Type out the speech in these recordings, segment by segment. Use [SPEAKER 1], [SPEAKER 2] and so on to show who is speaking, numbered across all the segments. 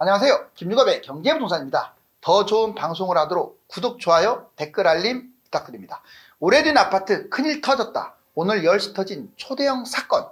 [SPEAKER 1] 안녕하세요. 김유갑의 경제부동산입니다. 더 좋은 방송을 하도록 구독, 좋아요, 댓글 알림 부탁드립니다. 오래된 아파트 큰일 터졌다. 오늘 10시 터진 초대형 사건.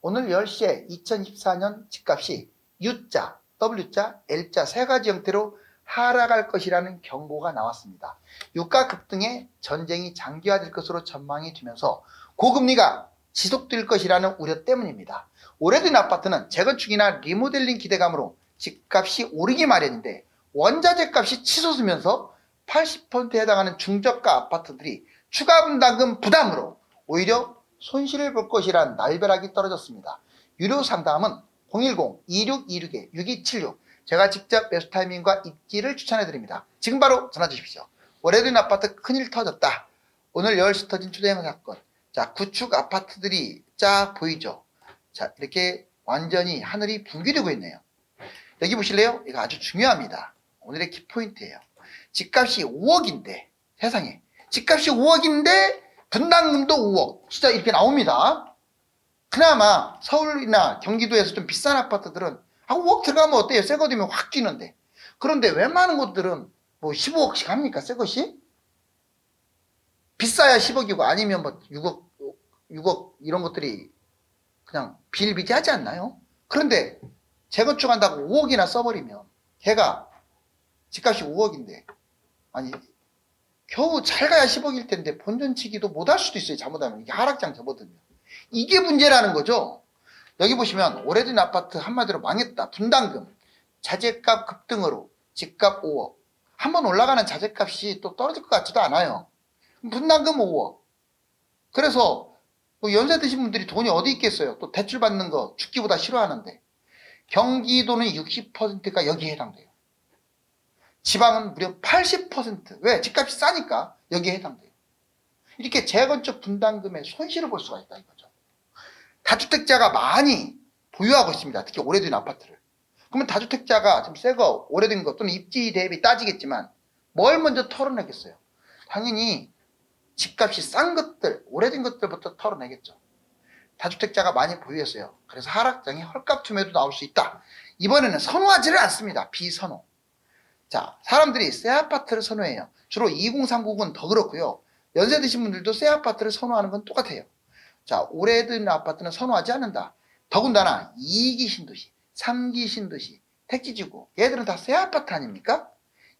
[SPEAKER 1] 오늘 10시에 2014년 집값이 U자, W자, L자 세 가지 형태로 하락할 것이라는 경고가 나왔습니다. 유가 급등에 전쟁이 장기화될 것으로 전망이 되면서 고금리가 지속될 것이라는 우려 때문입니다. 오래된 아파트는 재건축이나 리모델링 기대감으로 집값이 오르기 마련인데 원자재 값이 치솟으면서 80%에 해당하는 중저가 아파트들이 추가 분담금 부담으로 오히려 손실을 볼 것이란 날벼락이 떨어졌습니다. 유료 상담은 010-2626-6276 제가 직접 매수 타이밍과 입지를 추천해드립니다. 지금 바로 전화 주십시오. 오래된 아파트 큰일 터졌다. 오늘 10시 터진 초대형 사건. 자, 구축 아파트들이 쫙 보이죠. 자, 이렇게 완전히 하늘이 붕괴되고 있네요. 여기 보실래요? 이거 아주 중요합니다. 오늘의 키포인트예요. 집값이 5억인데 세상에 집값이 5억인데 분담금도 5억 진짜 이렇게 나옵니다. 그나마 서울이나 경기도에서 좀 비싼 아파트들은 5억 들어가면 어때요? 새 거 되면 확 뛰는데. 그런데 웬만한 곳들은 뭐 15억씩 합니까? 새 것이? 비싸야 10억이고 아니면 뭐 6억 이런 것들이 그냥 비일비재하지 않나요? 그런데 재건축한다고 5억이나 써버리면 걔가 집값이 5억인데 아니 겨우 잘 가야 10억일 텐데 본전치기도 못할 수도 있어요. 잘못하면 이게 하락장 접어들면 이게 문제라는 거죠. 여기 보시면 오래된 아파트 한마디로 망했다. 분담금 자재값 급등으로 집값 5억 한번 올라가는 자재값이 또 떨어질 것 같지도 않아요. 분담금 5억 그래서 뭐 연세 드신 분들이 돈이 어디 있겠어요. 또 대출 받는 거 죽기보다 싫어하는데 경기도는 60%가 여기에 해당돼요. 지방은 무려 80%. 왜? 집값이 싸니까 여기에 해당돼요. 이렇게 재건축 분담금의 손실을 볼 수가 있다 이거죠. 다주택자가 많이 보유하고 있습니다. 특히 오래된 아파트를. 그러면 다주택자가 좀 새거 오래된 거 또는 입지 대비 따지겠지만 뭘 먼저 털어내겠어요? 당연히 집값이 싼 것들, 오래된 것들부터 털어내겠죠. 다주택자가 많이 보유했어요. 그래서 하락장에 헐값 투매도 나올 수 있다. 이번에는 선호하지를 않습니다. 비선호. 자, 사람들이 새 아파트를 선호해요. 주로 2030은 더 그렇고요. 연세 드신 분들도 새 아파트를 선호하는 건 똑같아요. 자, 오래된 아파트는 선호하지 않는다. 더군다나 2기 신도시, 3기 신도시, 택지지구 얘들은 다 새 아파트 아닙니까?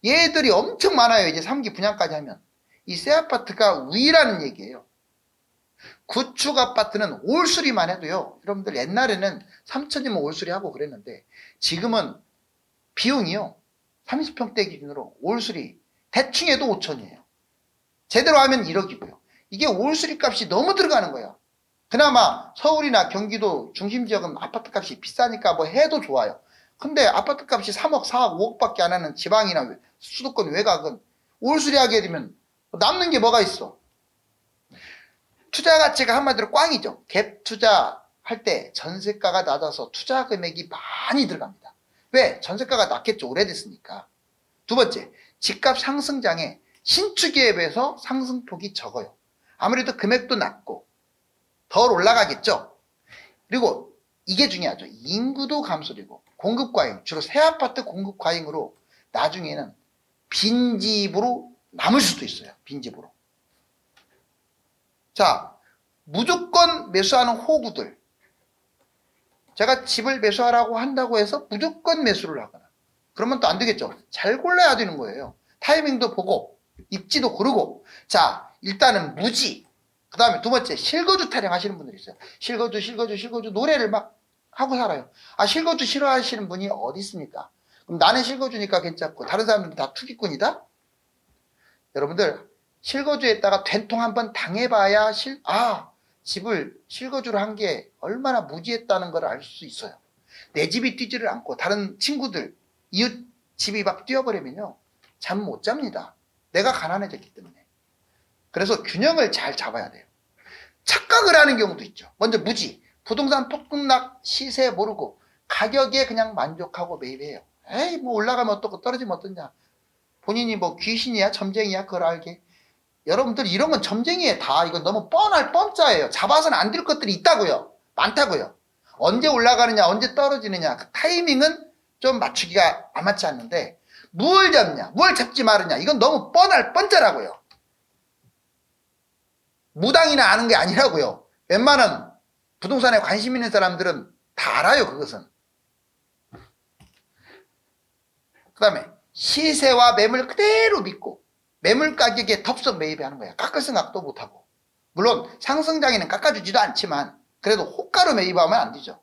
[SPEAKER 1] 얘들이 엄청 많아요. 이제 3기 분양까지 하면. 이 새 아파트가 우위라는 얘기예요. 구축 아파트는 올수리만 해도요. 여러분들 옛날에는 3천이면 올수리하고 그랬는데 지금은 비용이요. 30평대 기준으로 올수리 대충 해도 5천이에요. 제대로 하면 1억이고요. 이게 올수리 값이 너무 들어가는 거예요. 그나마 서울이나 경기도 중심지역은 아파트 값이 비싸니까 뭐 해도 좋아요. 근데 아파트 값이 3억, 4억, 5억밖에 안 하는 지방이나 수도권 외곽은 올수리 하게 되면 남는 게 뭐가 있어? 투자 가치가 한마디로 꽝이죠. 갭 투자할 때 전세가가 낮아서 투자 금액이 많이 들어갑니다. 왜? 전세가가 낮겠죠. 오래됐으니까. 두 번째, 집값 상승장에 신축에 비해서 상승폭이 적어요. 아무래도 금액도 낮고 덜 올라가겠죠. 그리고 이게 중요하죠. 인구도 감소되고 공급 과잉, 주로 새 아파트 공급 과잉으로 나중에는 빈집으로 남을 수도 있어요. 빈집으로. 자, 무조건 매수하는 호구들. 제가 집을 매수하라고 한다고 해서 무조건 매수를 하거나 그러면 또 안 되겠죠. 잘 골라야 되는 거예요. 타이밍도 보고 입지도 고르고. 자, 일단은 무지. 그 다음에 두 번째 실거주 타령 하시는 분들이 있어요. 실거주 노래를 막 하고 살아요. 아, 실거주 싫어하시는 분이 어디 있습니까? 그럼 나는 실거주니까 괜찮고 다른 사람들은 다 투기꾼이다? 여러분들 실거주에다가 된통 한번 당해봐야 집을 실거주를 한 게 얼마나 무지했다는 걸 알 수 있어요. 내 집이 뛰지를 않고 다른 친구들 이웃 집이 막 뛰어버리면요 잠 못 잡니다. 내가 가난해졌기 때문에. 그래서 균형을 잘 잡아야 돼요. 착각을 하는 경우도 있죠. 먼저 무지, 부동산 폭등락 시세 모르고 가격에 그냥 만족하고 매입해요. 에이 뭐 올라가면 어떻고 떨어지면 어떠냐. 본인이 뭐 귀신이야 점쟁이야 그걸 알게. 여러분들 이런 건 점쟁이에 다 이건 너무 뻔할 뻔짜예요. 잡아서는 안 될 것들이 있다고요. 많다고요. 언제 올라가느냐 언제 떨어지느냐 그 타이밍은 좀 맞추기가 안 맞지 않는데 뭘 잡냐, 뭘 잡지 말으냐, 이건 너무 뻔짜라고요. 무당이나 아는 게 아니라고요. 웬만한 부동산에 관심 있는 사람들은 다 알아요, 그것은. 그 다음에 시세와 매물 그대로 믿고 매물 가격에 덥석 매입하는 거야. 깎을 생각도 못하고. 물론 상승장에는 깎아주지도 않지만 그래도 호가로 매입하면 안 되죠.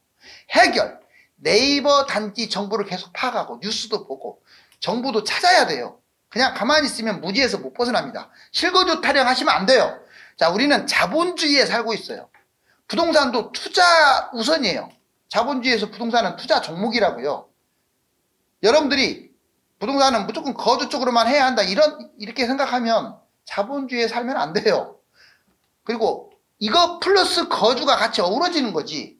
[SPEAKER 1] 해결. 네이버 단지 정보를 계속 파악하고 뉴스도 보고 정보도 찾아야 돼요. 그냥 가만히 있으면 무지에서 못 벗어납니다. 실거주 타령하시면 안 돼요. 자, 우리는 자본주의에 살고 있어요. 부동산도 투자 우선이에요. 자본주의에서 부동산은 투자 종목이라고요. 여러분들이 부동산은 무조건 거주 쪽으로만 해야 한다 이렇게 생각하면 자본주의에 살면 안 돼요. 그리고 이거 플러스 거주가 같이 어우러지는 거지.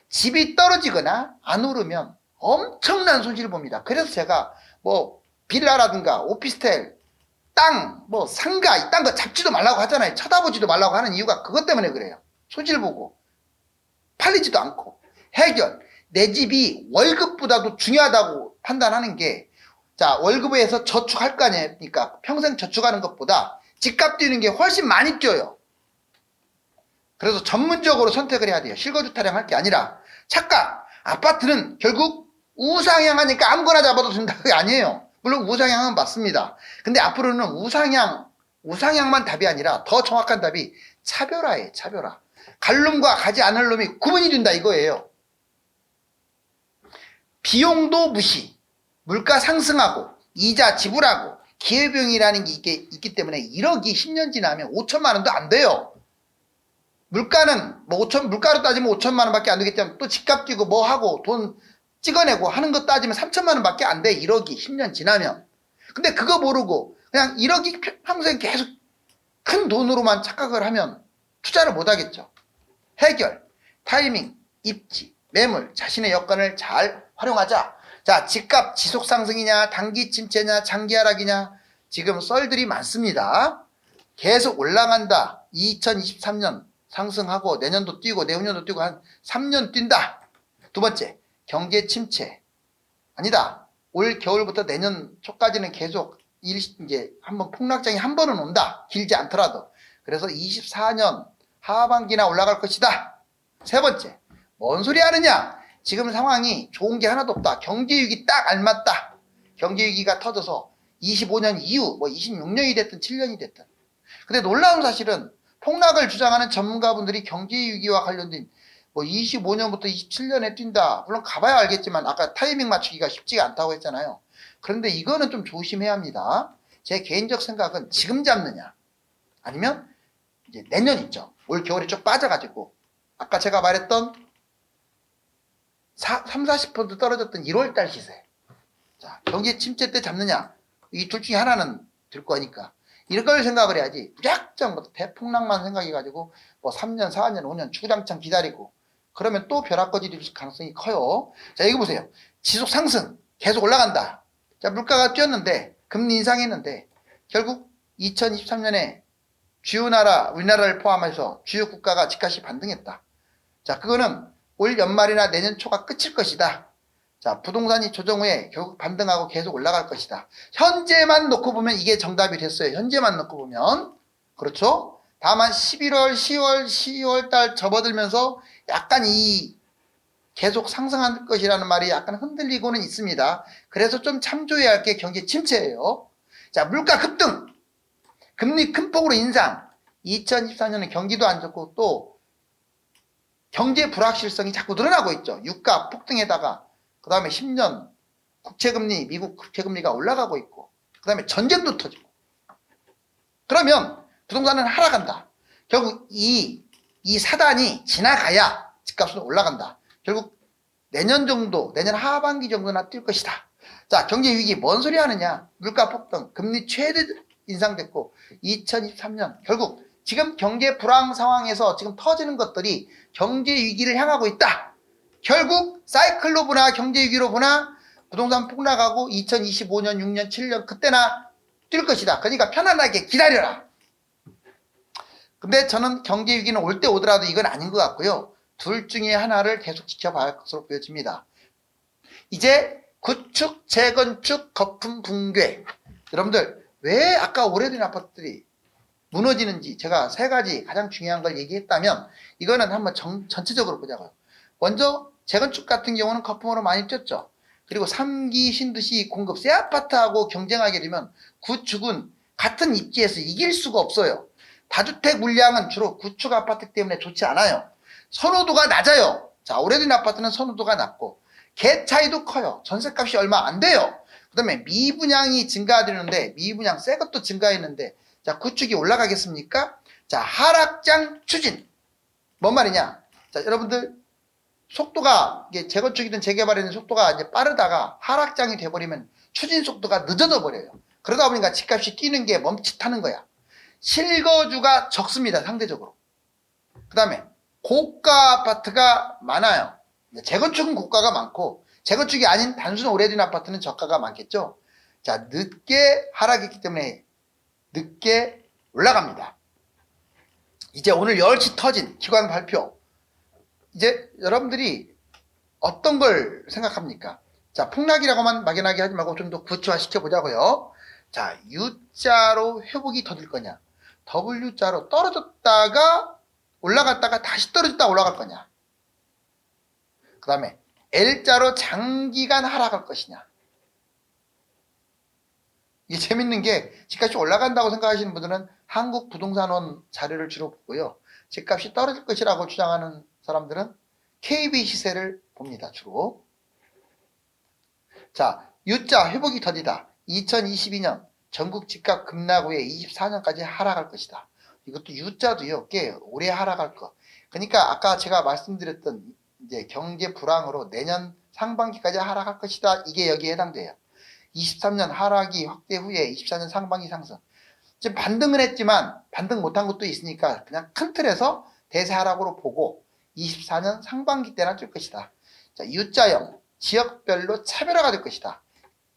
[SPEAKER 1] 집이 떨어지거나 안 오르면 엄청난 손실을 봅니다. 그래서 제가 뭐 빌라라든가 오피스텔, 땅, 뭐 상가 이딴 거 잡지도 말라고 하잖아요. 쳐다보지도 말라고 하는 이유가 그것 때문에 그래요. 손실 보고 팔리지도 않고. 해결. 내 집이 월급보다도 중요하다고 판단하는 게, 자, 월급에서 저축할 거 아니니까 평생 저축하는 것보다 집값 뛰는 게 훨씬 많이 뛰어요. 그래서 전문적으로 선택을 해야 돼요. 실거주 타령할 게 아니라. 착각. 아파트는 결국 우상향하니까 아무거나 잡아도 된다. 그게 아니에요. 물론 우상향은 맞습니다. 근데 앞으로는 우상향만 답이 아니라 더 정확한 답이 차별화예요. 차별화. 갈 놈과 가지 않을 놈이 구분이 된다 이거예요. 비용도 무시. 물가 상승하고 이자 지불하고 기회비용이라는 게 있기 때문에 1억이 10년 지나면 5천만 원도 안 돼요. 물가는 뭐 물가로 따지면 5천만 원밖에 안 되겠지만 또 집값 뛰고 뭐 하고 돈 찍어내고 하는 거 따지면 3천만 원밖에 안 돼. 1억이 10년 지나면. 근데 그거 모르고 그냥 1억이 평생 계속 큰 돈으로만 착각을 하면 투자를 못 하겠죠. 해결, 타이밍, 입지, 매물, 자신의 여건을 잘 활용하자. 자, 집값 지속 상승이냐, 단기 침체냐, 장기 하락이냐, 지금 썰들이 많습니다. 계속 올라간다. 2023년 상승하고 내년도 뛰고 내후년도 뛰고 한 3년 뛴다. 두 번째, 경제 침체. 아니다. 올 겨울부터 내년 초까지는 계속 이제 한번 폭락장이 한 번은 온다. 길지 않더라도. 그래서 24년 하반기나 올라갈 것이다. 세 번째, 뭔 소리 하느냐? 지금 상황이 좋은 게 하나도 없다. 경제위기 딱 알맞다. 경제위기가 터져서 25년 이후 뭐 26년이 됐든 7년이 됐든. 근데 놀라운 사실은 폭락을 주장하는 전문가분들이 경제위기와 관련된 뭐 25년부터 27년에 뛴다. 물론 가봐야 알겠지만 아까 타이밍 맞추기가 쉽지가 않다고 했잖아요. 그런데 이거는 좀 조심해야 합니다. 제 개인적 생각은 지금 잡느냐 아니면 이제 내년 있죠. 올 겨울에 쭉 빠져가지고 아까 제가 말했던 30-40% 떨어졌던 1월달 시세. 자, 경기 침체 때 잡느냐. 이 둘 중에 하나는 들 거니까. 이런 걸 생각을 해야지. 무작정 뭐 대폭락만 생각해가지고 뭐 3년, 4년, 5년 주구장창 기다리고 그러면 또 벼락거지 될 가능성이 커요. 자, 여기 보세요. 지속 상승. 계속 올라간다. 자, 물가가 뛰었는데 금리 인상했는데 결국 2023년에 주요 나라, 우리나라를 포함해서 주요 국가가 집값이 반등했다. 자, 그거는 올 연말이나 내년 초가 끝일 것이다. 자, 부동산이 조정 후에 결국 반등하고 계속 올라갈 것이다. 현재만 놓고 보면 이게 정답이 됐어요. 현재만 놓고 보면. 그렇죠? 다만 11월, 10월 달 접어들면서 약간 이 계속 상승할 것이라는 말이 약간 흔들리고는 있습니다. 그래서 좀 참조해야 할 게 경기 침체예요. 자, 물가 급등. 금리 큰 폭으로 인상. 2024년에 경기도 안 좋고 또 경제 불확실성이 자꾸 늘어나고 있죠. 유가 폭등에다가 그 다음에 10년 국채금리, 미국 국채금리가 올라가고 있고 그 다음에 전쟁도 터지고 그러면 부동산은 하락한다. 결국 이 사단이 지나가야 집값은 올라간다. 결국 내년 정도, 내년 하반기 정도나 뛸 것이다. 자, 경제 위기 뭔 소리 하느냐. 물가 폭등, 금리 최대 인상됐고 2023년 결국 지금 경제 불황 상황에서 지금 터지는 것들이 경제 위기를 향하고 있다. 결국 사이클로 보나 경제 위기로 보나 부동산 폭락하고 2025년, 6년, 7년 그때나 뛸 것이다. 그러니까 편안하게 기다려라. 근데 저는 경제 위기는 올 때 오더라도 이건 아닌 것 같고요. 둘 중에 하나를 계속 지켜봐야 할 것으로 보여집니다. 이제 구축, 재건축, 거품 붕괴. 여러분들 왜 아까 오래된 아파트들이 무너지는지 제가 세 가지 가장 중요한 걸 얘기했다면 이거는 한번 전체적으로 보자고요. 먼저 재건축 같은 경우는 거품으로 많이 뛰었죠. 그리고 3기 신도시 공급 새 아파트하고 경쟁하게 되면 구축은 같은 입지에서 이길 수가 없어요. 다주택 물량은 주로 구축 아파트 때문에 좋지 않아요. 선호도가 낮아요. 자, 오래된 아파트는 선호도가 낮고 개 차이도 커요. 전셋값이 얼마 안 돼요. 그 다음에 미분양이 증가되는데 미분양 새 것도 증가했는데 자, 구축이 올라가겠습니까? 자, 하락장 추진. 뭔 말이냐? 자, 여러분들 속도가 이게 재건축이든 재개발이든 속도가 이제 빠르다가 하락장이 돼버리면 추진 속도가 늦어져 버려요. 그러다 보니까 집값이 뛰는 게 멈칫하는 거야. 실거주가 적습니다. 상대적으로. 그 다음에 고가 아파트가 많아요. 재건축은 고가가 많고 재건축이 아닌 단순 오래된 아파트는 저가가 많겠죠. 자, 늦게 하락했기 때문에 늦게 올라갑니다. 이제 오늘 10시 터진 기관 발표. 이제 여러분들이 어떤 걸 생각합니까? 자, 폭락이라고만 막연하게 하지 말고 좀 더 구체화 시켜보자고요. 자, U자로 회복이 더딜 거냐? W자로 떨어졌다가 올라갔다가 다시 떨어졌다 올라갈 거냐? 그 다음에 L자로 장기간 하락할 것이냐? 이게 재밌는 게 집값이 올라간다고 생각하시는 분들은 한국부동산원 자료를 주로 보고요. 집값이 떨어질 것이라고 주장하는 사람들은 KB 시세를 봅니다. 주로. 자, U자 회복이 더디다. 2022년 전국 집값 급락 후에 24년까지 하락할 것이다. 이것도 U자도요. 꽤 오래 하락할 거. 그러니까 아까 제가 말씀드렸던 이제 경제 불황으로 내년 상반기까지 하락할 것이다. 이게 여기에 해당돼요. 23년 하락이 확대 후에 24년 상반기 상승. 지금 반등을 했지만 반등 못한 것도 있으니까 그냥 큰 틀에서 대세 하락으로 보고 24년 상반기 때나 뛸 것이다. 자, U자형 지역별로 차별화가 될 것이다.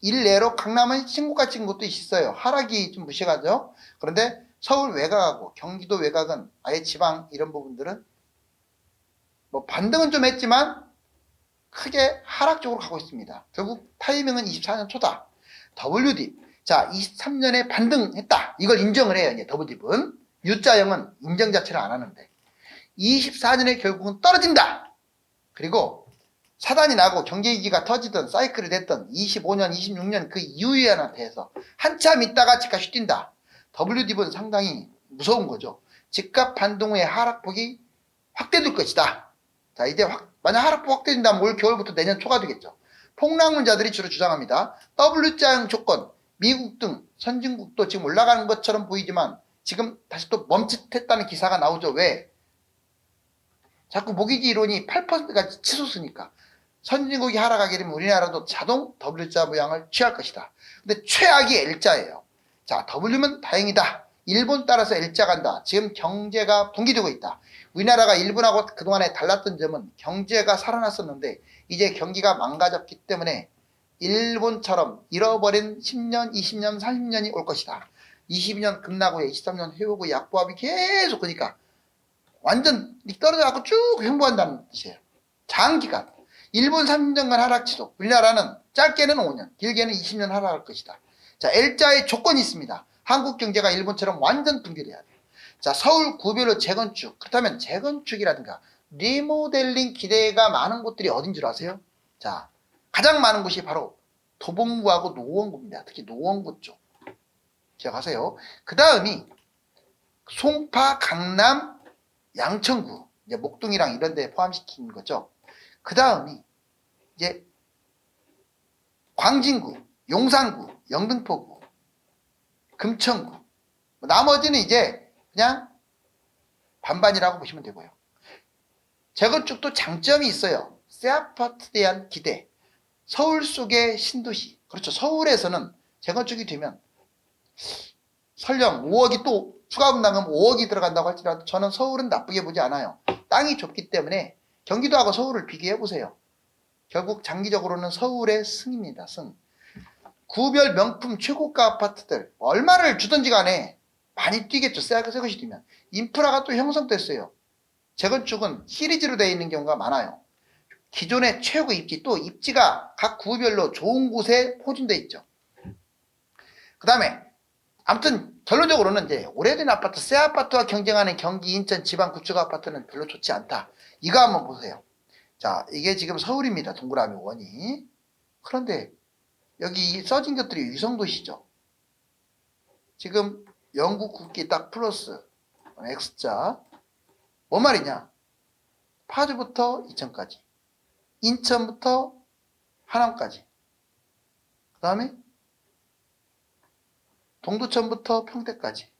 [SPEAKER 1] 일례로 강남은 신고가 찍은 것도 있어요. 하락이 좀 무시가죠. 그런데 서울 외곽하고 경기도 외곽은 아예 지방 이런 부분들은 뭐 반등은 좀 했지만 크게 하락 쪽으로 가고 있습니다. 결국 타이밍은 24년 초다. WD. 자, 23년에 반등했다. 이걸 인정을 해요. 이제 WD은. U자형은 인정 자체를 안 하는데. 24년에 결국은 떨어진다. 그리고 사단이 나고 경제위기가 터지든 사이클이 됐든 25년, 26년 그 이후에 대해서 한참 있다가 집값이 뛴다. WD는 상당히 무서운 거죠. 집값 반등 후에 하락폭이 확대될 것이다. 자, 이제 만약 하락폭 확대된다면 올 겨울부터 내년 초가 되겠죠. 폭락론자들이 주로 주장합니다. W자형 조건, 미국 등 선진국도 지금 올라가는 것처럼 보이지만 지금 다시 또 멈칫했다는 기사가 나오죠. 왜? 자꾸 모기지 이론이 8%가 치솟으니까 선진국이 하락하게 되면 우리나라도 자동 W자 모양을 취할 것이다. 근데 최악이 L자예요. 자, W면 다행이다. 일본 따라서 L자 간다. 지금 경제가 붕괴되고 있다. 우리나라가 일본하고 그동안에 달랐던 점은 경제가 살아났었는데 이제 경기가 망가졌기 때문에 일본처럼 잃어버린 10년, 20년, 30년이 올 것이다. 22년 급락 후에 23년 회복 후 약보합이 계속 그러니까 완전 떨어져갖고 쭉 횡보한다는 뜻이에요. 장기간. 일본 30년간 하락 지속. 우리나라는 짧게는 5년, 길게는 20년 하락할 것이다. 자, L자의 조건이 있습니다. 한국 경제가 일본처럼 완전 붕괴돼야 돼요. 자, 서울 구별로 재건축. 그렇다면 재건축이라든가 리모델링 기대가 많은 곳들이 어딘 줄 아세요? 자, 가장 많은 곳이 바로 도봉구하고 노원구입니다. 특히 노원구 쪽. 기억하세요. 그 다음이 송파, 강남, 양천구, 이제 목동이랑 이런 데 포함시킨 거죠. 그 다음이 이제 광진구, 용산구, 영등포구, 금천구. 나머지는 이제 그냥 반반이라고 보시면 되고요. 재건축도 장점이 있어요. 새 아파트에 대한 기대. 서울 속의 신도시. 그렇죠. 서울에서는 재건축이 되면 설령 5억이 또 추가 분담금 5억이 들어간다고 할지라도 저는 서울은 나쁘게 보지 않아요. 땅이 좁기 때문에 경기도하고 서울을 비교해 보세요. 결국 장기적으로는 서울의 승입니다. 승. 구별 명품 최고가 아파트들 얼마를 주든지 간에 많이 뛰겠죠. 새 것이 되면. 인프라가 또 형성됐어요. 재건축은 시리즈로 되어 있는 경우가 많아요. 기존의 최고 입지, 또 입지가 각 구별로 좋은 곳에 포진되어 있죠. 그 다음에 아무튼 결론적으로는 이제 오래된 아파트, 새 아파트와 경쟁하는 경기, 인천, 지방 구축 아파트는 별로 좋지 않다. 이거 한번 보세요. 자, 이게 지금 서울입니다. 동그라미 원이. 그런데 여기 써진 것들이 위성도시죠. 지금 영국 국기 딱 플러스 X자. 뭔 말이냐? 파주부터 이천까지, 인천부터 하남까지, 그 다음에 동두천부터 평택까지,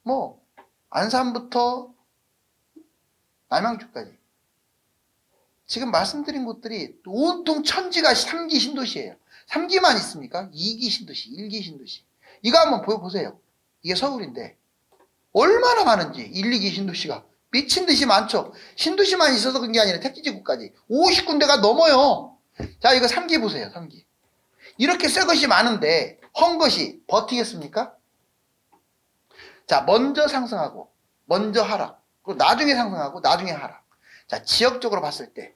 [SPEAKER 1] 뭐 안산부터 남양주까지. 지금 말씀드린 곳들이 온통 천지가 3기 신도시예요. 3기만 있습니까? 2기 신도시, 1기 신도시. 이거 한번 보세요. 이게 서울인데 얼마나 많은지. 1, 2기 신도시가 미친 듯이 많죠. 신도시만 있어서 그런 게 아니라 택지지구까지 50군데가 넘어요. 자, 이거 3기 보세요. 3기. 이렇게 새 것이 많은데 헌 것이 버티겠습니까? 자, 먼저 상승하고 먼저 하락, 그리고 나중에 상승하고 나중에 하락. 자, 지역적으로 봤을 때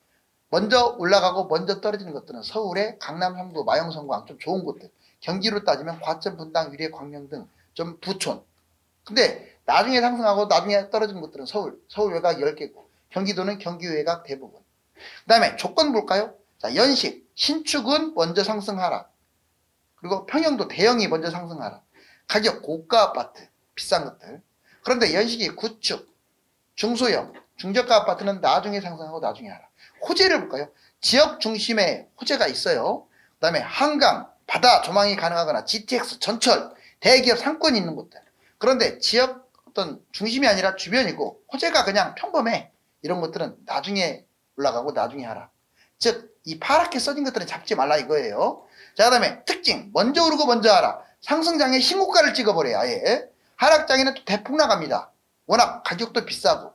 [SPEAKER 1] 먼저 올라가고 먼저 떨어지는 것들은 서울의 강남 3구, 마영, 성광 좀 좋은 곳들, 경기로 따지면 과천, 분당, 유래, 광명 등 좀 부촌. 근데 나중에 상승하고 나중에 떨어지는 것들은 서울 외곽 10개고, 경기도는 경기 외곽 대부분. 그 다음에 조건 볼까요? 자, 연식, 신축은 먼저 상승하라. 그리고 평형도 대형이 먼저 상승하라. 가격, 고가 아파트, 비싼 것들. 그런데 연식이 구축, 중소형, 중저가 아파트는 나중에 상승하고 나중에 하라. 호재를 볼까요? 지역 중심에 호재가 있어요. 그 다음에 한강, 바다 조망이 가능하거나 GTX, 전철, 대기업 상권이 있는 곳들. 그런데 지역 어떤 중심이 아니라 주변이고 호재가 그냥 평범해. 이런 것들은 나중에 올라가고 나중에 하라. 즉, 이 파랗게 써진 것들은 잡지 말라 이거예요. 자, 그 다음에 특징, 먼저 오르고 먼저 하라. 상승장에 신고가를 찍어버려요. 아예. 하락장에는 또 대폭 나갑니다. 워낙 가격도 비싸고.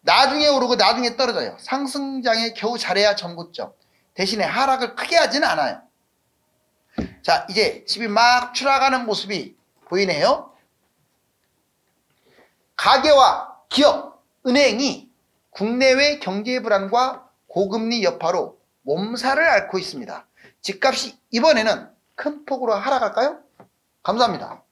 [SPEAKER 1] 나중에 오르고 나중에 떨어져요. 상승장에 겨우 잘해야 전고점. 대신에 하락을 크게 하지는 않아요. 자, 이제 집이 막 추락하는 모습이 보이네요. 가계와 기업, 은행이 국내외 경제 불안과 고금리 여파로 몸살을 앓고 있습니다. 집값이 이번에는 큰 폭으로 하락할까요? 감사합니다.